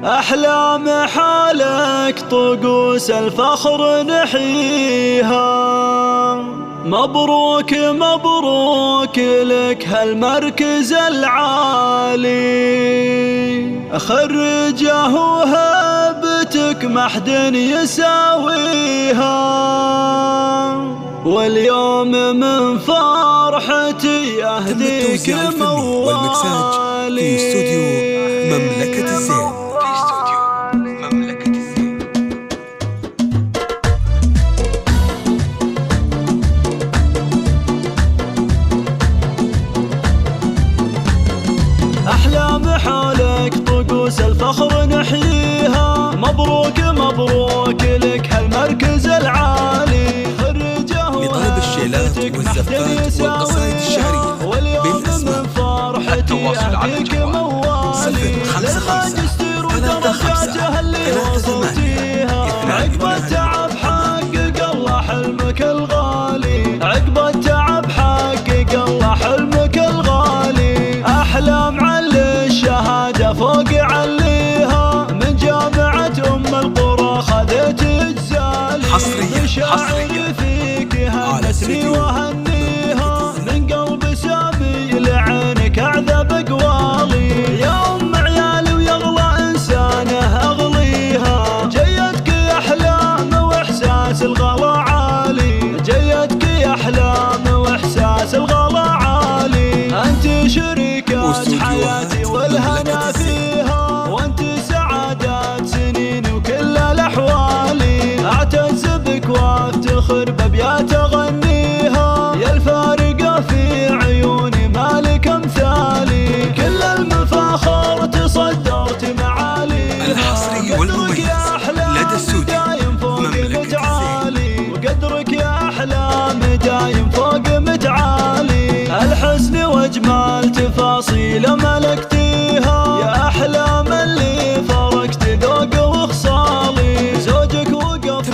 أحلام حالك طقوس الفخر نحييها. مبروك مبروك لك هالمركز العالي، خرجه وهبتك محد يساويها. واليوم من فرحتي أهديك موالي في استوديو مملكة الزين. أحلام حالك طقوس الفخر نحييها. مبروك مبروك لك هالمركز العالي، خرجه لطلب الشيلات والزفات والقصائد الشعرية بالأسماء التواصل على الجوال 055 ودرجاته اللي وصلتيها. عقب التعب حقق الله حلمك الغالي، عقب التعب حقق الله حلمك الغالي. أحلام علي الشهادة فوق عليها، من جامعة أم القرى خذيت اجزالي. حصريا فيك هنتني وهنيها، من قلب سامي لعينك أعذب أقوالي. يا أم عيالي ويغلى إنسانه أغليها، جيتك يا أحلام وإحساس الغلا عالي، جيتك يا أحلام وإحساس الغلا عالي. أنت شريكة حياتي والهنا فيها، وأنت سعادات سنيني وكل الأحوال. أعتز بك وافتخر بأبيات أغنيها، يا الفارقة في عيوني مالك أمثالي. كل المفاخر تصدرت معالي، الحصري والمميز لدى السودي مملكة الزين. وقدرك يا أحلام دايم فوق متعالي. الحسن واجمال تفاصيل ملكتيها، يا أحلام اللي فرقت ذوق وخصالي. زوجك وقف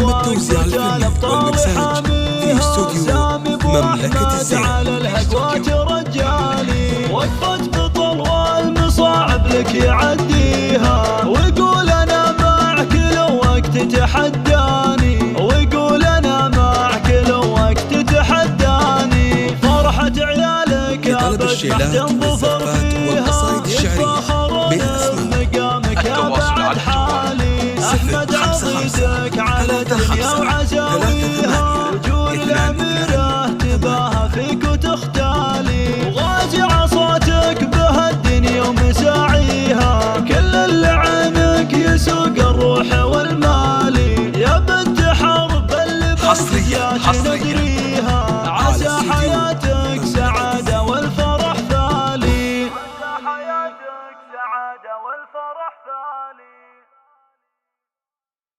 رجال أبطال حاميها، سامي ابو احمد على الهقوات رجالي. وقفت بطل والمصاعب لك يعديها، ويقول انا معك لو وقت تحداني، ويقول انا معك لو وقت تحداني. فرحة عيالك لطلب الشيلات والزفات والقصائد الشعرية بالأسماء التواصل على الجوال أحمد عضيدك على الدنيا وعزاويها. وجود الأميرة تباها فيك وتختالي، وغازي صوتك بها الدنيا ومساعيها. كل اللي عينك يسوق الروح والمالي، يا بنت حرب اللي حصريا ندريها. عسى حياتك سعادة والفرح ثالي، عسى حياتك سعادة والفرح ثالي.